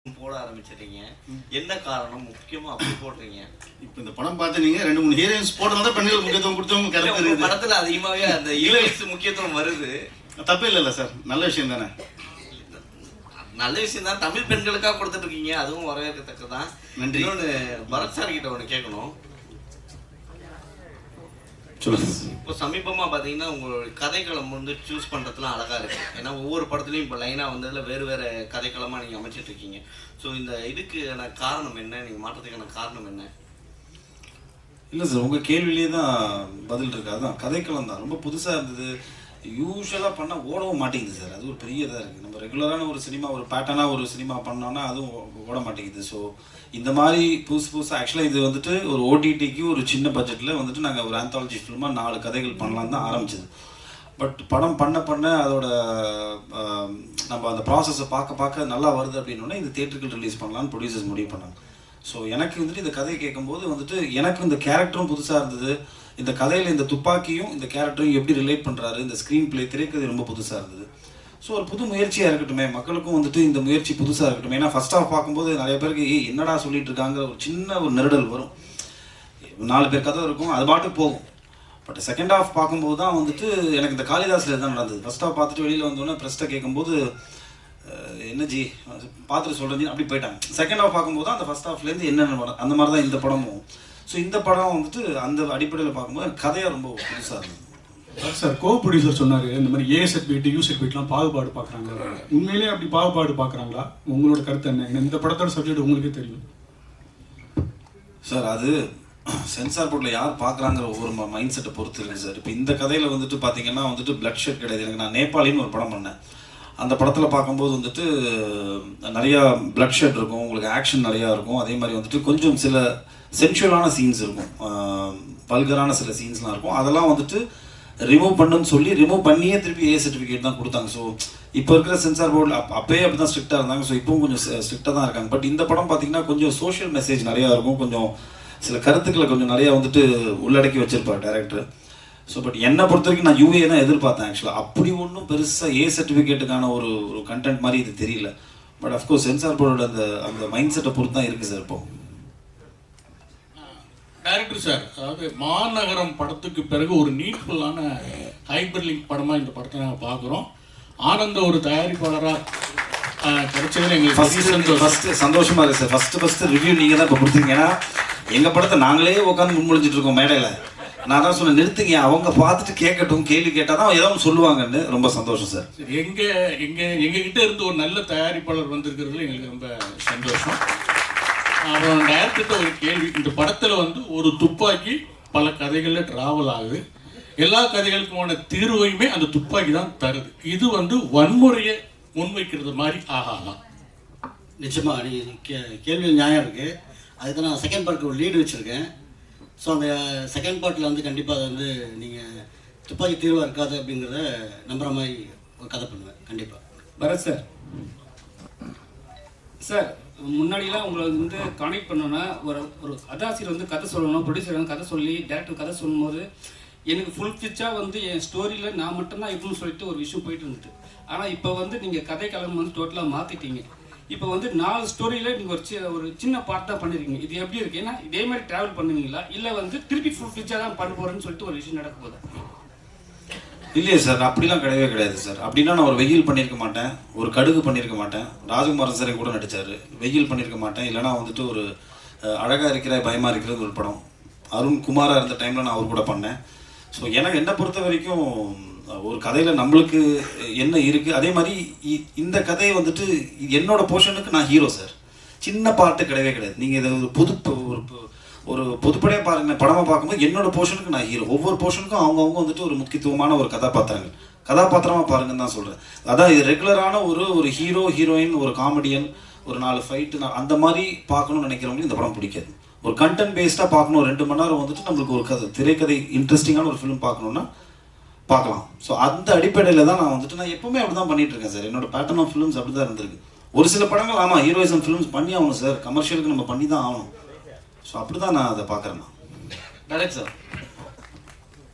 போட ஆரம்பிச்சிட்டீங்க. என்ன காரணம் முக்கியமா அப்படி போடுறீங்க? இப்போ இந்த படம் பார்த்து நீங்க 2-3 ஹீரோயின்ஸ் போடுறதால பெண்கள் முக்கியத்துவம் கொடுத்தவங்க கரெக்ட் இருக்குது. படத்துல அதிகமாவே அந்த இளவயசு முக்கியத்துவம் வருது. தப்பே இல்லைல்ல சார், நல்ல விஷயம் தானே. நல்ல விஷயம் தான், தமிழ் பெண்களுக்காக கொடுத்துட்டு இருக்கீங்க, அதுவும் வரவேற்கத்தக்கதான். நன்றி. இன்னொன்று பரத் சார் கிட்ட ஒன்று கேட்கணும். இப்போ சமீபமாக பார்த்தீங்கன்னா உங்களோட கதைக்களம் வந்து சூஸ் பண்ணுறதுலாம் அழகாக இருக்குது. ஏன்னா ஒவ்வொரு படத்துலையும் இப்போ லைனாக வந்ததில் வேறு வேறு கதைக்களமாக நீங்கள் அமைச்சிட்ருக்கீங்க. ஸோ இந்த இதுக்கான காரணம் என்ன, நீங்கள் மாற்றத்துக்கான காரணம் என்ன? இல்லை சார், உங்கள் கேள்வியிலே தான் பதில் இருக்குது. அதுதான் கதைக்களம் தான் ரொம்ப புதுசாக இருந்தது. யூஸ்வலாக பண்ணால் ஓடவும் மாட்டேங்குது சார். அது ஒரு பெரிய இதாக இருக்குது. நம்ம ரெகுலரான ஒரு சினிமா, ஒரு பேட்டர்னாக ஒரு சினிமா பண்ணோன்னா அதுவும் ஓட மாட்டேங்குது. ஸோ இந்த மாதிரி புதுசாக ஆக்சுவலாக இது வந்துட்டு ஒரு ஓடிடிக்கு ஒரு சின்ன பட்ஜெட்டில் வந்துட்டு நாங்கள் ஒரு ஆந்தாலஜி ஃபில்மாக 4 கதைகள் பண்ணலாம் தான் ஆரம்பிச்சது. பட் படம் பண்ண அதோட நம்ம அந்த ப்ராசஸை பார்க்க நல்லா வருது அப்படின்னோடனே இது தியேட்டருக்கு ரிலீஸ் பண்ணலான்னு ப்ரொடியூசர்ஸ் முடிவு பண்ணாங்க. ஸோ எனக்கு வந்துட்டு இந்த கதையை கேட்கும்போது வந்துட்டு எனக்கு இந்த கேரக்டரும் புதுசாக இருந்தது. இந்த கதையில் இந்த துப்பாக்கியும் இந்த கேரக்டரும் எப்படி ரிலேட் பண்ணுறாரு, இந்த ஸ்க்ரீன் பிளே திரைக்கதை ரொம்ப புதுசாக இருந்தது. ஸோ ஒரு புது முயற்சியாக இருக்கட்டுமே, மக்களுக்கும் வந்துட்டு இந்த முயற்சி புதுசாக இருக்கட்டும். ஏன்னா ஃபர்ஸ்ட் ஆஃப் பார்க்கும்போது நிறைய பேருக்கு என்னடா சொல்லிட்டு இருக்காங்கிற ஒரு சின்ன ஒரு நெருடல் வரும். 4 பேர் கதை இருக்கும், அது பாட்டுக்கு போகும். பட் செகண்ட் ஆஃப் பார்க்கும்போது தான் வந்துட்டு எனக்கு இந்த காளிதாஸில் தான் நடந்தது. ஃபர்ஸ்ட் ஆஃப் பார்த்துட்டு வெளியில் வந்தோடனே ப்ரெஸ்ட்டை கேட்கும்போது என்ன ஜி பார்த்துட்டு சொல்கிறேன் அப்படி போயிட்டாங்க. செகண்ட் ஆஃப் பார்க்கும்போது தான் அந்த ஃபர்ஸ்ட் ஆஃப்லேருந்து என்னென்ன படம் அந்த மாதிரி தான் இந்த படமும். ஸோ இந்த படம் வந்துட்டு அந்த அடிப்படையில் பார்க்கும்போது கதையாக ரொம்ப புதுசாக இருந்தது. சார் கோ ப்ரொடியூசர் சொன்னார் இந்த மாதிரி ஏ சர்டிஃபிகேட் யூ சர்டிஃபிகேட்லாம் பாகுபாடு பார்க்குறாங்க. உண்மையிலேயே அப்படி பாகுபாடு பார்க்குறாங்களா? உங்களோட கருத்து என்ன? இந்த படத்தோட சப்ஜெக்ட் உங்களுக்கே தெரியும் சார். அது சென்சார் போர்டில் யார் பார்க்குறாங்கிற ஒவ்வொரு மைண்ட் செட்டை பொறுத்து இருக்குது சார். இப்போ இந்த கதையில் வந்துட்டு பார்த்தீங்கன்னா வந்துட்டு பிளட் ஷெட் கிடையாது. எனக்கு நான் நேபாளின்னு ஒரு படம் பண்ணேன். அந்த படத்தில் பார்க்கும்போது வந்துட்டு நிறையா பிளட் ஷெட் இருக்கும், உங்களுக்கு ஆக்ஷன் நிறையா இருக்கும். அதே மாதிரி வந்துட்டு கொஞ்சம் சில சென்சுவலான சீன்ஸ் இருக்கும், பல்கரான சில சீன்ஸ்லாம் இருக்கும். அதெல்லாம் வந்துட்டு ரிமூவ் பண்ணுன்னு சொல்லி ரிமூவ் பண்ணியே திருப்பி ஏ சர்டிஃபிகேட் தான் கொடுத்தாங்க. ஸோ இப்போ இருக்கிற சென்சார் போர்டில் அப்போயே அப்படி தான் ஸ்ட்ரிக்டாக இருந்தாங்க. ஸோ இப்பவும் கொஞ்சம் ஸ்ட்ரிக்டாக தான் இருக்காங்க. பட் இந்த படம் பார்த்தீங்கன்னா கொஞ்சம் சோஷியல் மெசேஜ் நிறையா இருக்கும், கொஞ்சம் சில கருத்துக்களை கொஞ்சம் நிறையா வந்துட்டு உள்ளடக்கி வச்சிருப்பார் டைரக்டர். ஸோ பட் என்னை பொறுத்த வரைக்கும் நான் யூஏ தான் எதிர்பார்த்தேன் ஆக்சுவலாக. அப்படி ஒன்றும் பெருசாக ஏ சர்டிஃபிகேட்டுக்கான ஒரு கண்டென்ட் மாதிரி இது தெரியல. பட் அஃப்கோர்ஸ் சென்சார் போர்டோட அந்த மைண்ட் செட்டை பொறுத்து தான் இருக்குது சார். இப்போ டைரக்டர் சார், அதாவது மாநகரம் படத்துக்கு பிறகு ஒரு நீட்ஃபுல்லான ஹைப்பர் லிங்க் படமாக இந்த படத்தை நாங்கள் பார்க்குறோம். ஆனந்த ஒரு தயாரிப்பாளராக கிடைச்சதுன்னு எங்களுக்கு ஃபஸ்ட்டு சந்தோஷமாக இருக்குது சார். ஃபஸ்ட்டு ரிவ்யூ நீங்கள் தான் இப்போ கொடுத்தீங்க. ஏன்னா எங்கள் படத்தை நாங்களே உட்காந்து முன்மொழிஞ்சிட்டு இருக்கோம் மேடையில். நான் தான் சொன்னேன் நிறுத்துங்க, அவங்க பார்த்துட்டு கேட்கட்டும், கேள்வி கேட்டால் தான் ஏதோ ஒன்று சொல்லுவாங்கன்னு. ரொம்ப சந்தோஷம் சார். எங்ககிட்ட இருந்து ஒரு நல்ல தயாரிப்பாளர் வந்திருக்கிறதுல எங்களுக்கு ரொம்ப சந்தோஷம். அப்புறம் டைரக்டர்கிட்ட ஒரு கேள்வி, இந்த படத்தில் வந்து ஒரு துப்பாக்கி பல கதைகளில் ட்ராவல் ஆகுது. எல்லா கதைகளுக்குமான தீர்வையுமே அந்த துப்பாக்கி தான் தருது. இது வந்து வன்முறையை முன்வைக்கிறது மாதிரி ஆகலாம். நிச்சயமாக நீ கேள்வி நியாயம் இருக்குது. அதுக்கு தான் நான் செகண்ட் பார்ட்டுக்கு ஒரு லீடு வச்சுருக்கேன். ஸோ அந்த செகண்ட் பார்ட்டில் வந்து கண்டிப்பாக அதை வந்து நீங்கள் துப்பாக்கி தீர்வாக இருக்காது அப்படிங்கிறத நம்புகிற மாதிரி ஒரு கதை பண்ணுவேன் கண்டிப்பாக. பரத் சார், சார் முன்னாடிலாம் உங்களை வந்து கனெக்ட் பண்ணோன்னா ஒரு கதாசிரியர் வந்து கதை சொல்லணும், ப்ரொடியூசர் வந்து கதை சொல்லி டேரக்டர் கதை சொல்லும்போது எனக்கு ஃபுல் ஃபிச்சாக வந்து என் ஸ்டோரியில் நான் மட்டும்தான் இருக்குன்னு சொல்லிட்டு ஒரு விஷயம் போயிட்டு இருந்துட்டு. ஆனால் இப்போ வந்து நீங்கள் கதை கலந்து வந்து டோட்டலாக மாற்றிட்டீங்க. இப்போ வந்து 4 ஸ்டோரியில் நீங்கள் ஒரு சின்ன பார்ட் தான் பண்ணியிருக்கீங்க. இது எப்படி இருக்குது? ஏன்னா இதே மாதிரி ட்ராவல் பண்ணுவீங்களா இல்லை வந்து திருப்பி ஃபுல் ஃபிச்சாக தான் பண்ண போகிறேன்னு சொல்லிட்டு ஒரு விஷயம் நடக்க போகுது? இல்லையே சார், அப்படிலாம் கிடையவே கிடையாது சார். அப்படின்னா நான் ஒரு வெயில் பண்ணியிருக்க மாட்டேன், ஒரு கடுகு பண்ணியிருக்க மாட்டேன். ராஜகுமாரன் சார் கூட நடித்தார், வெயில் பண்ணியிருக்க மாட்டேன். இல்லைனா வந்துட்டு ஒரு அழகாக இருக்கிற பயமாக இருக்கிறது ஒரு படம். அருண் குமாராக இருந்த டைமில் நான் அவர் கூட பண்ணேன். ஸோ எனக்கு என்னை பொறுத்த வரைக்கும் ஒரு கதையில் நம்மளுக்கு என்ன இருக்குது, அதே மாதிரி இந்த கதையை வந்துட்டு என்னோட போர்ஷனுக்கு நான் ஹீரோ சார். சின்ன பாட்டு கிடையவே கிடையாது. நீங்கள் இதை ஒரு பொதுப்படையாக பாருங்கள், படமாக பார்க்கும்போது என்னோட போர்ஷனுக்கு நான் ஹீரோ. ஒவ்வொரு போர்ஷனுக்கும் அவங்கவுங்க வந்துட்டு ஒரு முக்கியத்துவமான ஒரு கதாபாத்திரமாக பாருங்கன்னு தான் சொல்கிறேன். அதான் இது ரெகுலரான ஒரு ஹீரோ ஹீரோயின், ஒரு காமெடியன், ஒரு 4 ஃபைட்டு அந்த மாதிரி பார்க்கணும்னு நினைக்கிறவங்களுக்கு இந்த படம் பிடிக்காது. ஒரு கண்டென்ட் பேஸ்டாக பார்க்கணும், 2 மணி நேரம் வந்துட்டு நம்மளுக்கு ஒரு திரைக்கதை இன்ட்ரெஸ்டிங்கான ஒரு ஃபிலிம் பார்க்கணுன்னா பார்க்கலாம். ஸோ அந்த அடிப்படையில் தான் நான் வந்துட்டு நான் எப்பவுமே அப்படி தான் பண்ணிட்டு இருக்கேன் சார். என்னோட பேட்டர்ன் ஆஃப் ஃபிலிம்ஸ் அப்படி தான் இருந்திருக்கு. ஒரு சில படங்கள் ஆமாம் ஹீரோயிசம் ஃபிலிம்ஸ் பண்ணி ஆகணும் சார், கமர்ஷியலுக்கு நம்ம பண்ணி தான் ஆகணும். ஸோ அப்படி தான் நான் அதை பார்க்குறேன். டைரக்ட் சார்,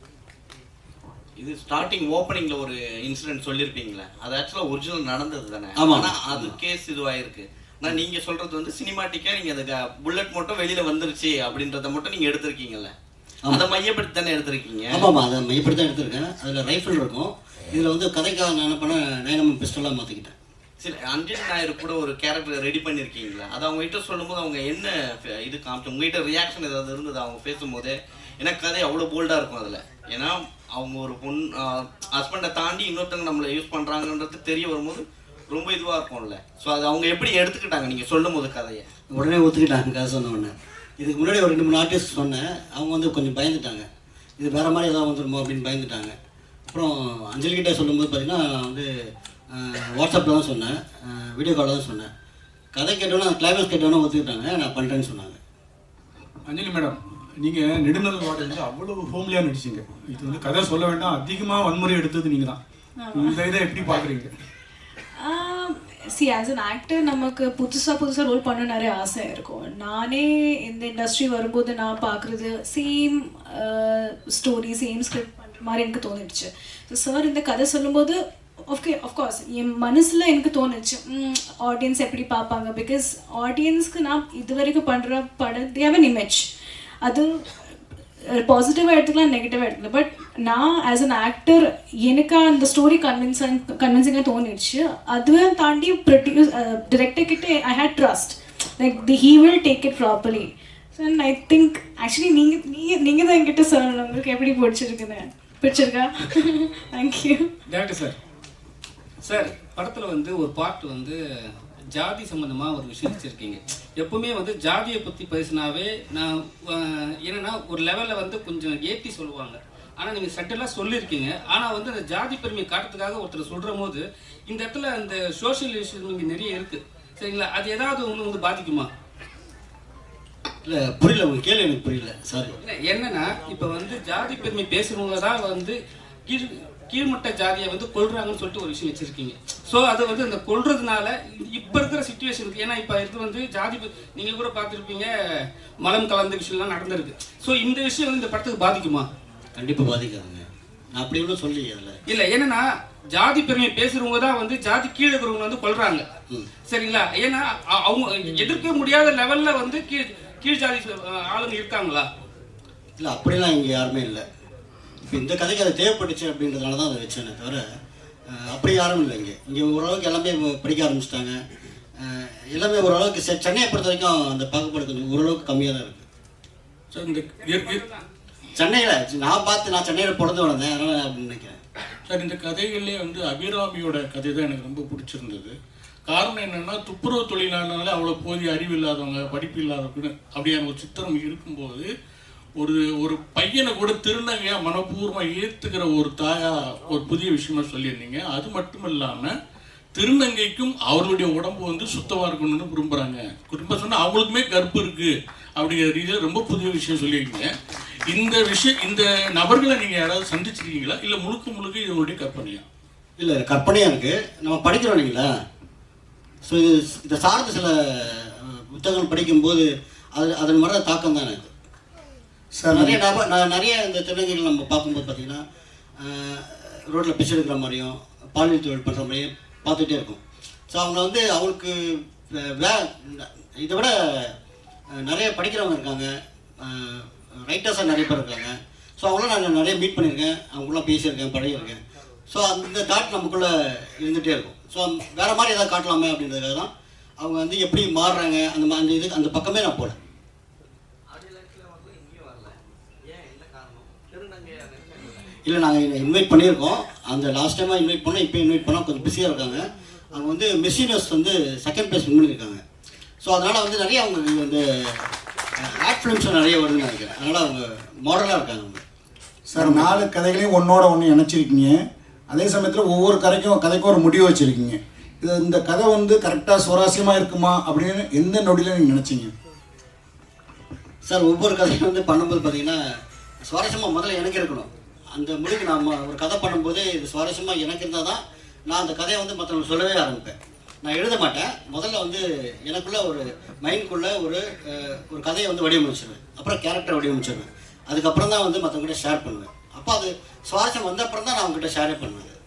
இது ஸ்டார்டிங் ஓப்பனிங்ல ஒரு இன்சிடென்ட் சொல்லியிருப்பீங்களே, அது ஆக்சுவலாக ஒரிஜினல் நடந்தது தானே? ஆமாம். ஆனால் அது கேஸ் இதுவாயிருக்கு. நான் நீங்கள் சொல்கிறது வந்து சினிமாட்டிக்காக நீங்கள் அந்த புல்லட் மட்டும் வெளியில் வந்துருச்சு அப்படின்றத மட்டும் நீங்கள் எடுத்திருக்கீங்கல்ல, அதை மையப்படுத்தி தானே எடுத்திருக்கீங்க. ஆமாம், அதை மையப்படுத்தி தான் எடுத்திருக்கேன். அதில் ரைஃபிள் இருக்கும். இதில் வந்து கதைக்காக நான் என்ன பண்ணேன், 9mm பிஸ்டலாக மாற்றிக்கிட்டேன். சரி, அஞ்சலி நாயர் கூட ஒரு கேரக்டர் ரெடி பண்ணியிருக்கீங்களா? அது அவங்ககிட்ட சொல்லும்போது அவங்க என்ன இது காமிச்சு உங்ககிட்ட ரியாக்ஷன் ஏதாவது இருந்தது அவங்க பேசும்போதே? ஏன்னா கதை அவ்வளோ போல்டாக இருக்கும் அதில். ஏன்னா அவங்க ஒரு ஹஸ்பண்டை தாண்டி இன்னொருத்தவங்க நம்மளை யூஸ் பண்ணுறாங்கன்றது தெரிய வரும்போது ரொம்ப இதுவாக இருக்கும்ல. ஸோ அது அவங்க எப்படி எடுத்துக்கிட்டாங்க நீங்கள் சொல்லும் போது கதையை? உடனே ஒத்துக்கிட்டாங்க கதை சொன்ன உடனே. இதுக்கு முன்னாடி ஒரு 2-3 ஆர்டிஸ்ட் சொன்னேன், அவங்க வந்து கொஞ்சம் பயந்துட்டாங்க. இது வேறு மாதிரி ஏதாவது வந்துடுமோ அப்படின்னு பயந்துட்டாங்க. அப்புறம் அஞ்சலிக்கிட்டே சொல்லும்போது பார்த்தீங்கன்னா நான் வந்து வாட்ஸ்அப்பில் தான் சொன்னேன், வீடியோ காலில் தான் சொன்னேன். கதை கேட்டோன்னா கிளைமேக்ஸ் கேட்டோன்னா ஒத்துக்கிட்டாங்க, நான் பண்ணுறேன்னு சொன்னாங்க. அஞ்சலி மேடம், நீங்கள் நெடுநல் வார்டு வந்து அவ்வளோ ஹோம்லியாக நடிச்சிங்க. இது வந்து கதை சொல்ல வேண்டாம், அதிகமாக வன்முறை எடுத்தது நீங்கள் தான். இந்த இதை எப்படி பார்க்குறீங்க? சி ஆஸ் அன் ஆக்டர் நமக்கு புதுசாக ரோல் பண்ண நிறைய ஆசை இருக்கும். நானே இந்த இண்டஸ்ட்ரி வரும்போது நான் பார்க்குறது சேம் ஸ்டோரி சேம் ஸ்கிரிப்ட் பண்ணுற மாதிரி எனக்கு தோணிடுச்சு. ஸோ சார் இந்த கதை சொல்லும்போது அஃப்கோர்ஸ் என் மனசில் எனக்கு தோணுச்சு ஆடியன்ஸ் எப்படி பார்ப்பாங்க. பிகாஸ் ஆடியன்ஸ்க்கு நான் இது வரைக்கும் பண்ணுற படம் தே ஹேவ் அன் இமேஜ். அது பாசிட்டிவாக எடுத்துக்கலாம், நெகட்டிவாக எடுத்துக்கலாம். பட் நான் ஆஸ் அன் ஆக்டர் எனக்கு அந்த ஸ்டோரி கன்வின்சிங்காக தோணிடுச்சு. அதுவே தாண்டி டிரெக்டர் கிட்ட I had trust like he will take it properly. So and I think actually நீங்கள் தான் என்கிட்ட சொல்லணும் உங்களுக்கு எப்படி பிடிச்சிருக்கா? தேங்க்யூ. டேரக்டர் சார், சார் படத்தில் வந்து ஒரு பார்ட் வந்து ஜாதி சம்மந்தமாக ஒரு விஷயம் வச்சுருக்கீங்க. எப்பவுமே வந்து ஜாதியை பற்றி பேசினாவே நான் என்னென்னா ஒரு லெவலில் வந்து கொஞ்சம் ஏற்றி சொல்லுவாங்க. ஆனால் நீங்கள் சட்டெல்லாம் சொல்லியிருக்கீங்க. ஆனால் வந்து அந்த ஜாதி பெருமையை காட்டுறதுக்காக ஒருத்தர் சொல்கிற போது இந்த இடத்துல அந்த சோஷியல் இஷ்யூஸ் இங்கே நிறைய இருக்குது. சரிங்களா? அது ஏதாவது ஒன்று வந்து பாதிக்குமா? இல்லை புரியல, உங்கள் கேள்வி எனக்கு புரியல, சாரி. என்னன்னா இப்போ வந்து ஜாதி பெருமை பேசுகிறவங்க தான் வந்து கீழ்மட்ட ஜாதியை வந்து கொள்றாங்கன்னு சொல்லிட்டு ஒரு விஷயம் வச்சுருக்கீங்க. ஸோ அது வந்து அந்த கொள்றதுனால இப்போ இருக்கிற சுச்சுவேஷனுக்கு, ஏன்னா இப்போ இது வந்து ஜாதி நீங்கள் கூட பார்த்துருப்பீங்க மலம் கலந்த விஷயம்லாம் நடந்திருக்கு. ஸோ இந்த விஷயம் வந்து இந்த படத்துக்கு பாதிக்குமா? கண்டிப்பாக பாதிக்காதுங்க. நான் அப்படி ஒன்றும் சொல்லி அதில் இல்லை. என்னன்னா ஜாதி பெருமையை பேசுகிறவங்க தான் வந்து ஜாதி கீழே இருக்கிறவங்க வந்து கொள்றாங்க. சரிங்களா? ஏன்னா அவங்க எதிர்க்க முடியாத லெவலில் வந்து கீழ் ஜாதி ஆளுங்க இருக்காங்களா? இல்லை, அப்படிலாம் இங்கே யாருமே இல்லை. இப்போ இந்த கதைக்கு அது தேவைப்பட்டுச்சு அப்படின்றதுனால தான் அதை வச்சேனே தவிர அப்படி யாரும் இல்லை. இங்கே ஓரளவுக்கு எல்லாமே படிக்க ஆரம்பிச்சிட்டாங்க. எல்லாமே ஓரளவுக்கு சென்னையை பொறுத்த வரைக்கும் அந்த பாகுபாடு கொஞ்சம் ஓரளவுக்கு கம்மியாக தான் இருக்குது. சார் இந்த சென்னையில் நான் சென்னையில் பிறந்து வளர்ந்தேன், அதனால் அப்படின்னு நினைக்கிறேன். சார் இந்த கதைகள்லேயே வந்து அபிராமியோட கதை தான் எனக்கு ரொம்ப பிடிச்சிருந்தது. காரணம் என்னென்னா துப்புரவு தொழிலாளர்னால அவ்வளோ போதிய அறிவு இல்லாதவங்க, படிப்பு இல்லாதவங்க அப்படியான ஒரு சித்திரம் இருக்கும்போது ஒரு பையனை கூட திருநங்கையாக மனப்பூர்வமாக ஏற்றுக்கிற ஒரு தாயா ஒரு புதிய விஷயமா சொல்லியிருந்தீங்க. அது மட்டும் இல்லாமல் திருநங்கைக்கும் அவர்களுடைய உடம்பு வந்து சுத்தமாக இருக்கணும்னு விரும்புகிறாங்க. குறிப்பாக சொன்னால் அவங்களுக்குமே கர்ப்பம் இருக்குது அப்படிங்கிற ரீதியில் ரொம்ப புதிய விஷயம் சொல்லியிருக்கீங்க. இந்த நபர்களை நீங்கள் யாராவது சந்திச்சிருக்கீங்களா, இல்லை முழுக்க இது உங்களுடைய கற்பனையா? இல்லை, கற்பனையாக இருக்குது. நம்ம படிக்கிறோம் இல்லைங்களா? ஸோ இதை சார்ந்த சில புத்தகங்கள் படிக்கும்போது அதன் மாதிரி தாக்கம் தான் எனக்கு. சார் நிறைய இந்த திருநங்கைகள் நம்ம பார்க்கும்போது பார்த்தீங்கன்னா ரோட்டில் பிச்சை எடுக்கிற மாதிரியும் பாலியல் தொழில் பண்ணுற மாதிரியும் பார்த்துட்டே இருக்கும். ஸோ அவங்க வந்து அவங்களுக்கு இதை விட நிறைய படிக்கிறவங்க இருக்காங்க, ரைட்டர்ஸாக நிறைய பேர் இருக்காங்க. ஸோ அவங்களாம் நான் நிறைய மீட் பண்ணியிருக்கேன், அவங்களாம் பேசியிருக்கேன், பழகியிருக்கேன். ஸோ அந்த தாட் நமக்குள்ளே இருந்துகிட்டே இருக்கும். ஸோ வேறு மாதிரி எதாவது காட்டலாமே அப்படின்றதுக்காக தான் அவங்க வந்து எப்படி மாறுறாங்க அந்த பக்கமே நான் போகல. இல்லை, நாங்கள் இன்வைட் பண்ணியிருக்கோம். அந்த லாஸ்ட் டைமாக இன்வைட் பண்ணோம், இப்போ இன்வைட் பண்ணால் கொஞ்சம் பிஸியாக இருக்காங்க. அவங்க வந்து மிஸ் யூனிவர்ஸ் வந்து 2nd place வின் பண்ணியிருக்காங்க. ஸோ அதனால் வந்து நிறைய அவங்க வந்து ஆட் ஃபிலிம்ஸும் நிறைய வருதுன்னு நினைக்கிறேன். அதனால் அவங்க மாடலாக இருக்காங்க. அவங்க சார் 4 கதைகளையும் ஒன்றோட ஒன்று இணைச்சிருக்கீங்க. அதே சமயத்தில் ஒவ்வொரு கதைக்கும் ஒரு முடிவு வச்சுருக்கீங்க. இந்த கதை வந்து கரெக்டாக சுவாரஸ்யமாக இருக்குமா அப்படின்னு எந்த நொடியில் நீங்கள் நினச்சிங்க? சார் ஒவ்வொரு கதையும் வந்து பண்ணும்போது பார்த்தீங்கன்னா சுவாரஸ்யமாக முதல்ல எனக்கு இருக்கணும். அந்த முடிவு நான் ஒரு கதை பண்ணும்போது இது சுவாரஸ்யமாக எனக்கு இருந்தால் தான் நான் அந்த கதையை வந்து மற்றவங்க சொல்லவே ஆரம்பிப்பேன். நான் எழுத மாட்டேன். முதல்ல வந்து எனக்குள்ளே ஒரு மைண்டுக்குள்ளே ஒரு கதையை வந்து வடிவமைச்சிடுவேன். அப்புறம் கேரக்டரை வடிவமைச்சிடுவேன். அதுக்கப்புறம் தான் வந்து மற்றவங்ககிட்ட ஷேர் பண்ணுவேன். அப்போ அது சுவாரஸ்யம் வந்த அப்புறம் தான் நான் அவங்ககிட்ட ஷேரே பண்ணுவேன்.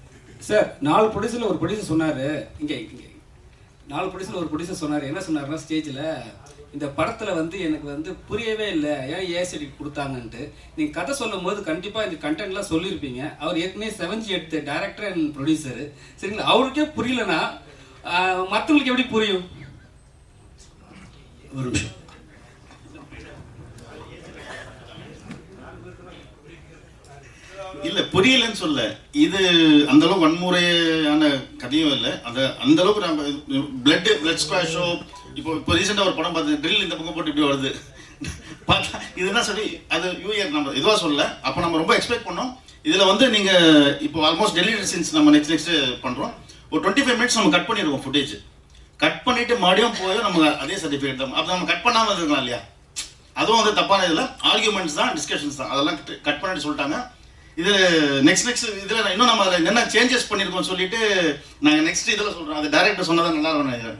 சார் 4 ப்ரொடியூசரில் ஒரு ப்ரொடியூசர் சொன்னார், இங்கே 4 ப்ரொடியூசர் ஒரு ப்ரொடியூசர் சொன்னார். என்ன சொன்னார்னா ஸ்டேஜில், இந்த படத்தில் வந்து எனக்கு வந்து புரியவே இல்லை ஏன் ஏசிடி கொடுத்தாங்கன்ட்டு. நீங்கள் கதை சொல்லும் போது கண்டிப்பாக இந்த கண்டென்ட்லாம் சொல்லியிருப்பீங்க. அவர் ஏற்கனவே 7G எடுத்த டைரக்டர் அண்ட் ப்ரொடியூசரு, சரிங்களா? அவருக்கே புரியலன்னா மற்றவங்களுக்கு எப்படி புரியும்? ஒரு நிமிஷம். இல்ல புரியலன்னு சொல்ல, இது அந்த அளவுக்கு வன்முறையான கதையும் இல்லை. அந்த அளவுக்கு நம்ம பிளட் ஸ்குவாஷோ, இப்போ ரீசெண்டாக ஒரு படம் பார்த்து ட்ரில் இந்த பக்கம் போட்டு இப்படி வருது பார்த்தா இதுனா சொல்லி அது யூஏர் நம்ம இதுவாக சொல்லல. அப்போ நம்ம ரொம்ப எக்ஸ்பெக்ட் பண்ணோம். இதில் வந்து நீங்கள் இப்போ ஆல்மோஸ்ட் டெலிவரி சீன்ஸ் நம்ம நெக்ஸ்ட் பண்ணுறோம். ஒரு 25 மினிட்ஸ் நம்ம கட் பண்ணிடுவோம். ஃபுட்டேஜ் கட் பண்ணிட்டு மறுபடியும் போய் நம்ம அதே சர்டிஃபிகேட் தான். அப்போ நம்ம கட் பண்ணாமல் இருக்கலாம் இல்லையா? அதுவும் வந்து தப்பான இதில் ஆர்கியூமெண்ட்ஸ் தான், டிஸ்கஷன்ஸ் தான், அதெல்லாம் கட் பண்ணிட்டு சொல்லிட்டாங்க. இது நெக்ஸ்ட் இதில் இன்னும் நம்ம அதில் என்ன சேஞ்சஸ் பண்ணியிருக்கோம் சொல்லிட்டு நாங்கள் நெக்ஸ்ட் இதில் சொல்கிறோம். அது டைரக்டர் சொன்னதான் நல்லா இருக்கும்.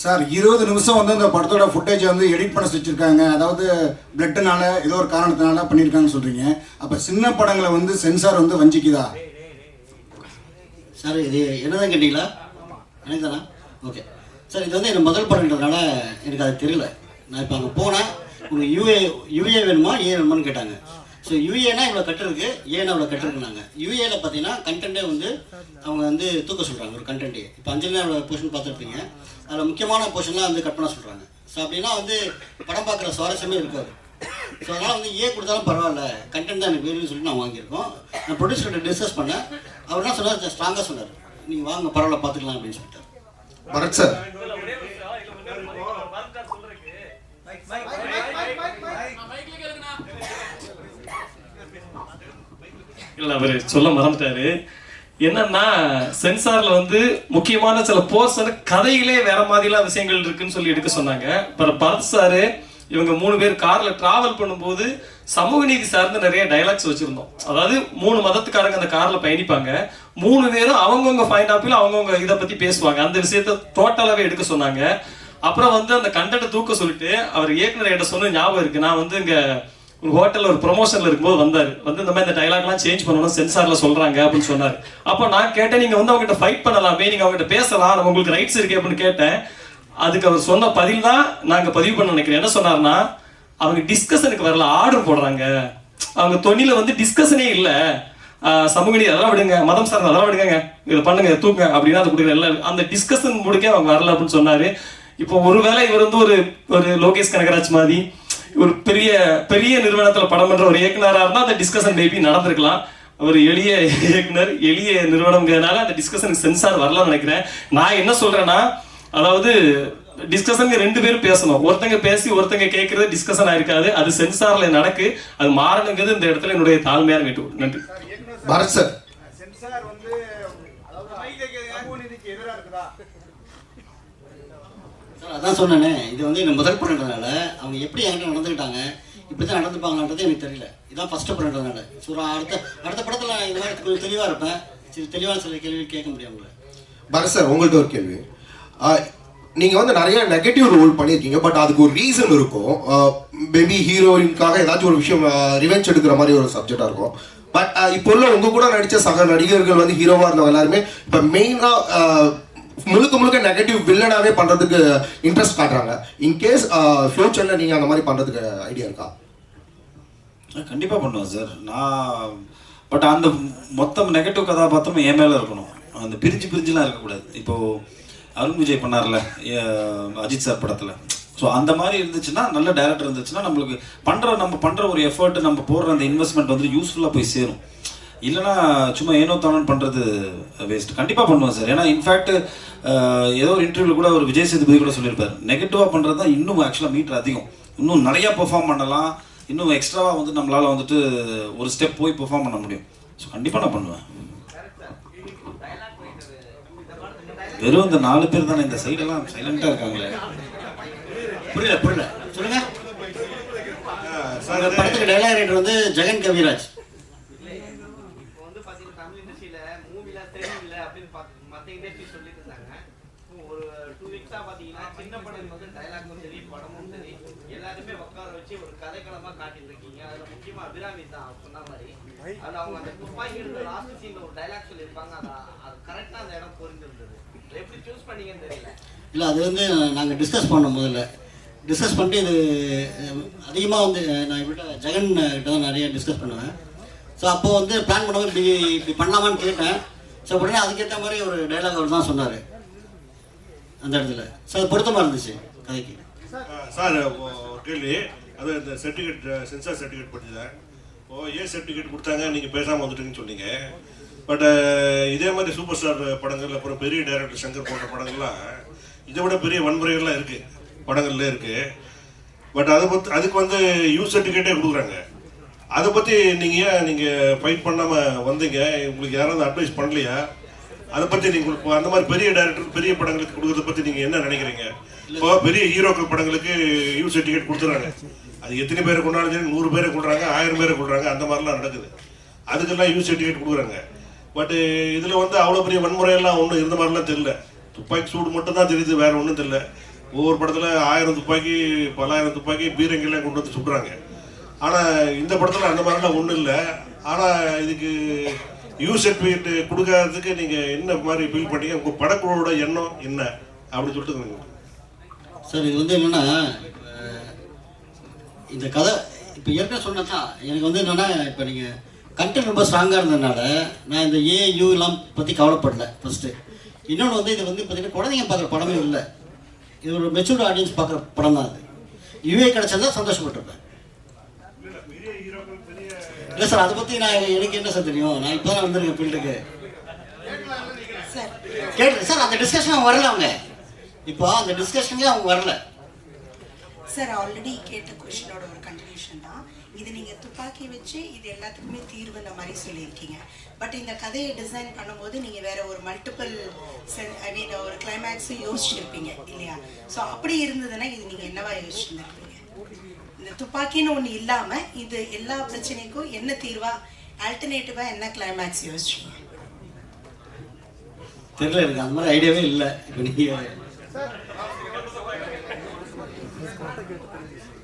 சார் 20 நிமிஷம் வந்து அந்த படத்தோட ஃபுட்டேஜை வந்து எடிட் பண்ண வச்சுருக்காங்க. அதாவது பிளட்டுனால ஏதோ ஒரு காரணத்தினால பண்ணியிருக்காங்கன்னு சொல்கிறீங்க. அப்போ சின்ன படங்களை வந்து சென்சார் வந்து வஞ்சிக்குதா சார்? இது என்னதான் கேட்டீங்களா? எனக்கு தானே? Okay sir. இது வந்து எனக்கு முதல் படம்ன்றதுனால எனக்கு அது தெரியல. நான் இப்போ அங்கே போனேன், உங்களுக்கு யூஏ வேணுமா ஏ வேணுமான்னு கேட்டாங்க. ஸோ யூஏனா இவ்வளோ கட்டு இருக்குது, ஏன்னா இவ்வளோ கட்டு இருக்குனாங்க. யூஏல பார்த்தீங்கன்னா கண்டென்ட்டே வந்து அவங்க வந்து தூக்க சொல்கிறாங்க. ஒரு கண்டென்ட்டே இப்போ அஞ்சலியோட போர்ஷன் பார்த்துருப்பீங்க, அதில் முக்கியமான போர்ஷன்லாம் வந்து கட் பண்ண சொல்கிறாங்க. ஸோ அப்படின்னா வந்து படம் பார்க்குற சுவாரஸ்யமே இருக்காது. ஸோ அதனால் வந்து ஏ கொடுத்தாலும் பரவாயில்ல, கண்டென்ட் தான் எனக்கு வேணும்னு சொல்லிட்டு நான் வாங்கியிருக்கோம். நான் ப்ரொடியூசர்கிட்ட டிஸ்கஸ் பண்ணேன். அவர் என்ன சொன்னார், ஸ்ட்ராங்காக சொன்னார், நீங்கள் வாங்க பரவாயில்ல பார்த்துக்கலாம் அப்படின்னு சொல்லிட்டார். பரத் சார், இல்லை அவர் சொல்ல மறந்துட்டாரு. என்னன்னா சென்சார்ல வந்து முக்கியமான சில போர்ஷன் கதைகளே வேற மாதிரிலாம் விஷயங்கள் இருக்குன்னு சொல்லி எடுக்க சொன்னாங்க. அப்புறம் பரத் சாரு இவங்க 3 பேர் கார்ல டிராவல் பண்ணும்போது சமூக நீதி சார்ந்து நிறைய டைலாக்ஸ் வச்சிருந்தோம். அதாவது 3 மதத்துக்காரங்க அந்த கார்ல பயணிப்பாங்க. 3 பேரும் அவங்கவுங்க பாயிண்ட் ஆஃப் வியூல அவங்கவுங்க இதை பத்தி பேசுவாங்க. அந்த விஷயத்த டோட்டலாவே எடுக்க சொன்னாங்க. அப்புறம் வந்து அந்த கண்டென்ட் தூக்க சொல்லிட்டு அவர் இயக்குனர் கிட்ட சொன்ன ஞாபகம் இருக்கு. நான் வந்து இங்க ஒரு ஹோட்டல்ல ஒரு ப்ரொமோஷன்ல இருக்கும்போது வந்தாரு. வந்து இந்த மாதிரி இந்த டைலாக்லாம் சேஞ்ச் பண்ணணும் சென்சார்ல சொல்றாங்க அப்படின்னு சொன்னாரு. அப்போ நான் கேட்டேன், நீங்க வந்து அவங்ககிட்ட ஃபைட் பண்ணலாமே, நீங்க அவங்ககிட்ட பேசலாம், நம்ம உங்களுக்கு ரைட்ஸ் இருக்கு அப்படின்னு கேட்டேன். அதுக்கு அவர் சொன்ன பதில் தான் நாங்க பதிவு பண்ண நினைக்கிறேன். என்ன சொன்னார்னா, அவங்க டிஸ்கஷனுக்கு வரல, ஆர்டர் போடுறாங்க. அவங்க தொழில வந்து டிஸ்கஷனே இல்லை, சமூக நீதி அதெல்லாம் விடுங்க, மதம் சார்ந்த அதெல்லாம் விடுங்க, இதை பண்ணுங்க தூக்குங்க அப்படின்னா அது கொடுக்குற எல்லாம் அந்த டிஸ்கஷன் முடிக்க அவங்க வரல அப்படின்னு சொன்னாரு. இப்போ ஒருவேளை இவர் வந்து ஒரு லோகேஷ் கனகராஜ் மாதிரி ஒரு பெரிய பெரிய நிறுவனத்துல படம் பண்ற ஒரு இயக்குனராக இருந்தால் அந்த டிஸ்கஷன் மேபி நடந்திருக்கலாம். ஒரு எளிய இயக்குனர், எளிய நிறுவனம்ங்கிறதுனால அந்த டிஸ்கஷனுக்கு சென்சார் வரலாம்னு நினைக்கிறேன். நான் என்ன சொல்றேன்னா, அதாவது டிஸ்கஷனுக்கு 2 பேரும் பேசணும். ஒருத்தங்க பேசி ஒருத்தங்க கேட்கறது டிஸ்கஷன் ஆயிருக்காது. அது சென்சார்ல நடக்கு. அது மாறணுங்கிறது இந்த இடத்துல என்னுடைய தாழ்மையான வேண்டுகோள். நன்றி. பரத் சார், சென்சார் வந்து சமூக நீதிக்கு எதிராக இருக்குதா? சார் அதான் சொன்னேனே, இது வந்து எனக்கு முதல் படம்ன்றதுனால அவங்க எப்படி என்கிட்ட நடந்துக்கிட்டாங்க, இப்படி தான் நடந்துப்பாங்களான்றது எனக்கு தெரியல. இதான் ஃபஸ்ட்டு படம்ன்றதுனால. ஸோ அடுத்த படத்தில் இந்த மாதிரி கொஞ்சம் தெளிவாக இருப்பேன். சரி, தெளிவான சில கேள்வி கேட்க முடியும். பரத் சார், உங்கள்கிட்ட ஒரு கேள்வி. நீங்க வந்து நிறைய நெகட்டிவ் ரோல் பண்ணியிருக்கீங்க, பட் அதுக்கு ஒரு ரீசன் இருக்கும். மேபி ஹீரோயின்காக ஏதாச்சும் ஒரு விஷயம் ரிவெஞ்ச் எடுக்கிற மாதிரி ஒரு சப்ஜெக்டா இருக்கும். பட் இப்போ உள்ள உங்க கூட நடிச்ச சக நடிகர்கள் வந்து ஹீரோவா இருந்தவங்க எல்லாருமே இப்போ மெயினா முழுக்க நெகட்டிவ் வில்லனாவே பண்றதுக்கு இன்ட்ரெஸ்ட் காட்டுறாங்க. இன்கேஸ் ஃபியூச்சர்ல நீங்க அந்த மாதிரி பண்றதுக்கு ஐடியா இருக்கா? கண்டிப்பா பண்ணுவேன் சார். நான் பட் அந்த மொத்தம் நெகட்டிவ் கதாபாத்திரம் என் மேல இருக்கணும். அந்த பிரிஞ்சுலாம் இருக்கக்கூடாது. இப்போ அருண் விஜய் பண்ணார்ல அஜித் சார் படத்துல, ஸோ அந்த மாதிரி இருந்துச்சுன்னா, நல்ல டைரக்டர் இருந்துச்சுன்னா நம்மளுக்கு நம்ம பண்ற ஒரு எஃபர்ட், நம்ம போடுற அந்த இன்வெஸ்ட்மெண்ட் வந்து யூஸ்ஃபுல்லாக போய் சேரும். இல்லைனா சும்மா ஏனோ தானோன்னு பண்ணுறது வேஸ்ட். கண்டிப்பாக பண்ணுவேன் சார். ஏன்னா இன்ஃபேக்ட் ஏதோ ஒரு இன்டர்வியூவில் கூட ஒரு விஜய் சேதுபதி கூட சொல்லியிருப்பார், நெகட்டிவாக பண்ணுறது தான் இன்னும் ஆக்சுவலாக மீட்டர் அதிகம், இன்னும் நிறையா பெர்ஃபார்ம் பண்ணலாம், இன்னும் எக்ஸ்ட்ராவாக வந்து நம்மளால் வந்துட்டு ஒரு ஸ்டெப் போய் பெர்ஃபார்ம் பண்ண முடியும். ஸோ கண்டிப்பாக நான் பண்ணுவேன். வெறும் இந்த 4 பேர் தானே, இந்த சைடெல்லாம் சைலண்டாக இருக்காங்களே. புரியல சொல்லுங்க. படத்துக்கு டைலாக் ரைட்டர் வந்து ஜெகன் கவிராஜ். எல்லாருமே உட்கார வச்சு ஒரு கதைக்களமா காட்டிட்டு இருக்கீங்க. அதுல முக்கியமா அபிராமி தான் சொன்ன மாதிரி அதுல அவங்க அந்த துப்பாக்கி எடுத்த லாஸ்ட் சீன்ல ஒரு டைலாக் சொல்லியிருப்பாங்க. அது கரெக்டா அந்த இடம் புரிஞ்சிருந்தது. இல்லை அது வந்து நாங்கள் டிஸ்கஸ் பண்ணோம் முதல்ல. டிஸ்கஸ் பண்ணிட்டு இது அதிகமாக வந்து நான் இப்படி ஜெகன் கிட்ட தான் நிறைய டிஸ்கஸ் பண்ணுவேன். ஸோ அப்போ வந்து பிளான் பண்ணும்போது இப்படி பண்ணலாமான்னு கேட்டேன். ஸோ உடனே அதுக்கேற்ற மாதிரி ஒரு டைலாக் அவர் தான் சொன்னார் அந்த இடத்துல. ஸோ அது பொருத்தமாக இருந்துச்சு கதைக்கு. சார் ஒரு கேள்வி, அது இந்த சர்டிஃபிகேட் சென்சார் சர்டிஃபிகேட் படிச்சேன். ஏன் சர்டிஃபிகேட் கொடுத்தாங்க, நீங்கள் பேசாமல் வந்துட்டீங்கன்னு சொன்னீங்க. பட் இதே மாதிரி சூப்பர் ஸ்டார் படங்கள், அப்புறம் பெரிய டைரக்டர் சங்கர் போன்ற படங்கள்லாம் இதை விட பெரிய வன்முறைகள்லாம் இருக்குது, படங்கள்ல இருக்குது. பட் அதுக்கு வந்து யூஸ் சர்டிஃபிகேட்டே கொடுக்குறாங்க. அதை பற்றி நீங்கள் ஃபைட் பண்ணாமல் வந்தீங்க, உங்களுக்கு யாராவது அட்வைஸ் பண்ணலையா? அதை பற்றி நீங்கள் அந்த மாதிரி பெரிய டைரக்டர் பெரிய படங்களுக்கு கொடுக்குறத பற்றி நீங்கள் என்ன நினைக்கிறீங்க? இப்போ பெரிய ஹீரோக்கள் படங்களுக்கு யூஸ் சர்டிஃபிகேட் கொடுத்துறாங்க. அது எத்தனை பேரை கொண்டாலும் சரி, 100 பேரை கொள்றாங்க, 1000 பேரை கொள்றாங்க, அந்த மாதிரிலாம் நடக்குது. அதுக்கெல்லாம் யூஸ் சர்டிஃபிகேட் கொடுக்குறாங்க. பட் இதில் வந்து அவ்வளோ பெரிய வன்முறையெல்லாம் ஒன்றும் இருந்த மாதிரிலாம் தெரியல. துப்பாக்கி சூடு மட்டும் தான் தெரியுது, வேற ஒன்றும் தெரியல. ஒவ்வொரு படத்தில் 1000 துப்பாக்கி, பல்லாயிரம் துப்பாக்கி, பீரங்கெல்லாம் கொண்டு வந்து சுடுறாங்க. ஆனால் இந்த படத்தில் அந்த மாதிரிலாம் ஒன்றும் இல்லை. ஆனால் இதுக்கு யூஸ் சர்டிஃபிகேட் கொடுக்காததுக்கு நீங்கள் என்ன மாதிரி ஃபீல் பண்ணீங்க? உங்கள் படக்குழுவோட எண்ணம் என்ன அப்படின்னு சொல்லிட்டு சார், இது வந்து என்னென்னா, இந்த கதை இப்போ ஏற்கனவே சொன்னதான் எனக்கு வந்து என்னென்னா, இப்போ நீங்கள் கண்டென்ட் ரொம்ப ஸ்ட்ராங்காக இருந்ததுனால நான் இந்த ஏயூலாம் பற்றி கவலைப்படல ஃபஸ்ட்டு. இன்னொன்று வந்து இது வந்து பார்த்தீங்கன்னா குழந்தைங்க பார்க்குற படமே இல்லை, இது ஒரு மெச்சூர்டு ஆடியன்ஸ் பார்க்குற படம் தான். அது யூஏ கிடச்சா சந்தோஷப்பட்டிருப்பேன். இல்லை சார், அதை பற்றி எனக்கு என்ன சார் தெரியும்? நான் இப்போ தான் வந்துருக்கேன் ஃபீல்டுக்கு. கேட்டு சார், அந்த டிஸ்கஷன் அவங்க வரல. அவங்க இப்போ அந்த டிஸ்கஷனுக்கே அவங்க வரல சார். ஆல்ரெடி கேட்ட கொஷினோட ஒரு கண்டினியூஷன் தான் இது. நீங்கள் துப்பாக்கி வச்சு இது எல்லாத்துக்குமே தீர்வு இந்த மாதிரி சொல்லியிருக்கீங்க. பட் இந்த கதையை டிசைன் பண்ணும்போது நீங்கள் வேற ஒரு மல்டிபிள் ஐ மீன் ஒரு கிளைமேக்ஸும் யோசிச்சுருப்பீங்க இல்லையா? ஸோ அப்படி இருந்ததுன்னா இது நீங்கள் என்னவா யோசிச்சுருந்துருப்பீங்க? இந்த துப்பாக்கின்னு ஒன்று இல்லாமல் இது எல்லா பிரச்சனைக்கும் என்ன தீர்வா, ஆல்டர்னேட்டிவாக என்ன கிளைமேக்ஸ் யோசிச்சீங்க? தெரியல, எனக்கு அந்த மாதிரி ஐடியாவே இல்லை. இப்போ நீங்கள்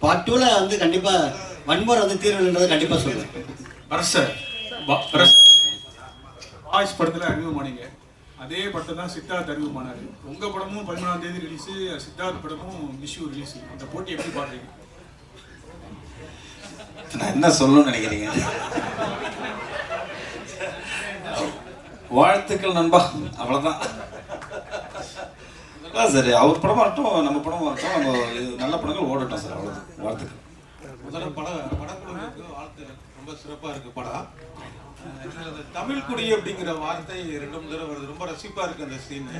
பார்ட் 2ல வந்து கண்டிப்பாக வன்முறை வந்து தீர்வுன்றதை கண்டிப்பாக சொல்லுவேன். வாய்ஸ் படத்தில் அறிமுகமானீங்க, அதே படத்தை தான் சித்தார்த் அறிமுகமானார். உங்கள் படமும் 13ஆம் தேதி ரிலீஸு, சித்தார்த் படமும் விஷு ரிலீஸு. அந்த போட்டி எப்படி பார்க்குறீங்க? நான் என்ன சொல்லணும்னு நினைக்கிறீங்க? வாழ்த்துக்கள் நண்பா, அவ்வளோதான். சரி, அவர் படம் வரட்டும், நம்ம படம் வரட்டும், நம்ம நல்ல படங்கள் ஓடட்டும் சார், அவ்வளோதான். வாழ்த்துக்கள். முதல்ல படக்குழுவுக்கு வாழ்த்து. ரொம்ப சிறப்பாக இருக்குது படம். தமிழ் குடி அப்படிங்கிற வார்த்தை 2 தடவை வருது. ரொம்ப ரசிப்பாக இருக்குது அந்த சீனு.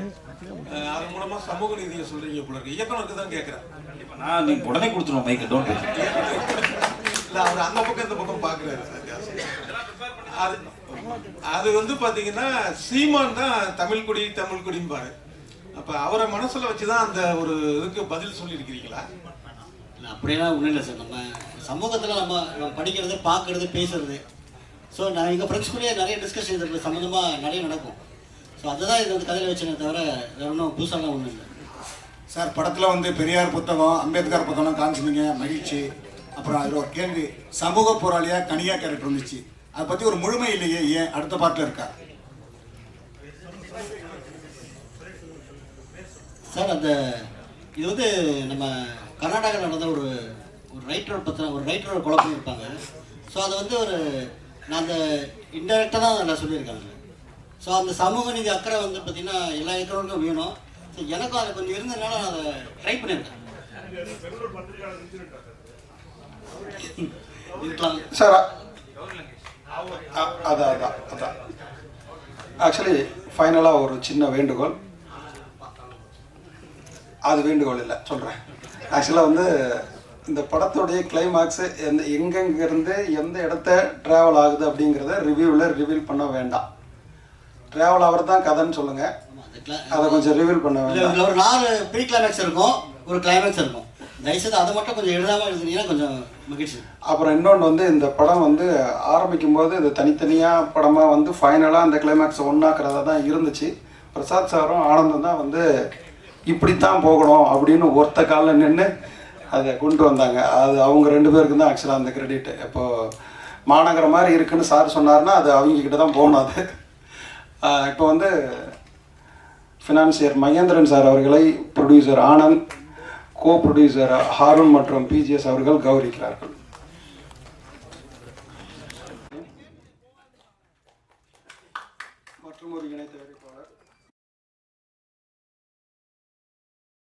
அது மூலமாக சமூக நீதியை சொல்கிறீங்க போல இருக்கு. இயக்குனருக்கு தான் கேட்குறேன். இப்போ நான் நீங்கள் உடனே கொடுத்துருவோம் மைக்கு, டோன்ட். இல்லை, அவர் அந்த பக்கம் இந்த பக்கம் பார்க்குறாரு சார். அது வந்து பார்த்தீங்கன்னா சீமான் தான் தமிழ் குடிம்பாரு. அப்போ அவரை மனசில் வச்சு தான் அந்த ஒரு இதுக்கு பதில் சொல்லியிருக்கிறீங்களா? இல்லை, அப்படியெல்லாம் ஒன்றும் இல்லை சார். நம்ம சமூகத்தில் நம்ம படிக்கிறது, பார்க்குறது, பேசுறது. ஸோ நான் எங்கள் ஃப்ரெண்ட்ஸ் கூட நிறைய டிஸ்கஷன் இதில் சம்மந்தமாக நிறைய நடக்கும். ஸோ அதுதான் இது வந்து கதையில் வச்சேனே தவிர வேற ஒன்றும் புதுசாலாம் ஒன்றும் இல்லை சார். படத்தில் வந்து பெரியார் புத்தகம், அம்பேத்கர் புத்தகம் காமிச்சிருந்தீங்க, மகிழ்ச்சி. அப்புறம் அதில் ஒரு கேள்வி, சமூக போராளியாக கனியா கேரக்டர் இருந்துச்சு, அதை பற்றி ஒரு முழுமை இல்லையே, ஏன் அடுத்த பார்ட்டில் இருக்கா சார்? அந்த இது வந்து நம்ம கர்நாடகாவில் நடந்த ஒரு ரைட்டரோட கொலை பண்ணியிருப்பாங்க. ஸோ அதை வந்து நான் அந்த இன்டெரக்டாக தான் நல்லா சொல்லியிருக்காங்க. ஸோ அந்த சமூக நீதி அக்கறை வந்து பார்த்திங்கன்னா எல்லா இயக்குனருக்கும் வேணும். ஸோ எனக்கும் அதை கொஞ்சம் இருந்ததுனால நான் அதை ட்ரை பண்ணியிருக்கேன். இருக்கலாம் சார். அதான் ஆக்சுவலி ஃபைனலாக ஒரு சின்ன வேண்டுகோள். அது வேண்டுகோள் இல்லை, சொல்கிறேன். ஆக்சுவலாக வந்து இந்த படத்துடைய கிளைமாக்ஸு எங்கெங்கிருந்து எந்த இடத்த ட்ராவல் ஆகுது அப்படிங்கிறத ரிவீல் பண்ண வேண்டாம். ட்ராவல் ஆகிறது தான் கதைன்னு சொல்லுங்கள், அதை கொஞ்சம் ரிவீல் பண்ண வேண்டாம். இதில் ஒரு 4 ப்ரீ கிளைமேக்ஸ் இருக்கும், ஒரு கிளைமேக்ஸ் இருக்கும். தயவுசெய்து அதை மட்டும் கொஞ்சம் எழுதாமல் எழுதுனீங்கன்னா கொஞ்சம் மகிழ்ச்சி. அப்புறம் இன்னொன்று வந்து இந்த படம் வந்து ஆரம்பிக்கும் போது இது தனித்தனியாக படமாக வந்து ஃபைனலாக அந்த கிளைமேக்ஸை ஒன்றாக்குறதா தான் இருந்துச்சு. பிரசாத் சாரும் ஆனந்தம் தான் வந்து இப்படித்தான் போகணும் அப்படின்னு ஒருத்த காலில் நின்று அதை கொண்டு வந்தாங்க. அது அவங்க 2 பேருக்கு தான் ஆக்சுவலாக அந்த கிரெடிட். இப்போது மாநகர மாதிரி இருக்குன்னு சார் சொன்னார்னா அது அவங்கக்கிட்ட தான் போகணும். அது இப்போ வந்து ஃபினான்சியர் மகேந்திரன் சார் அவர்களை producer Anand, co producer Haroon மற்றும் பிஜிஎஸ் அவர்கள் கௌரவிக்கிறார்கள். மற்றும் ஒரு இணை தயாரிப்பாளர்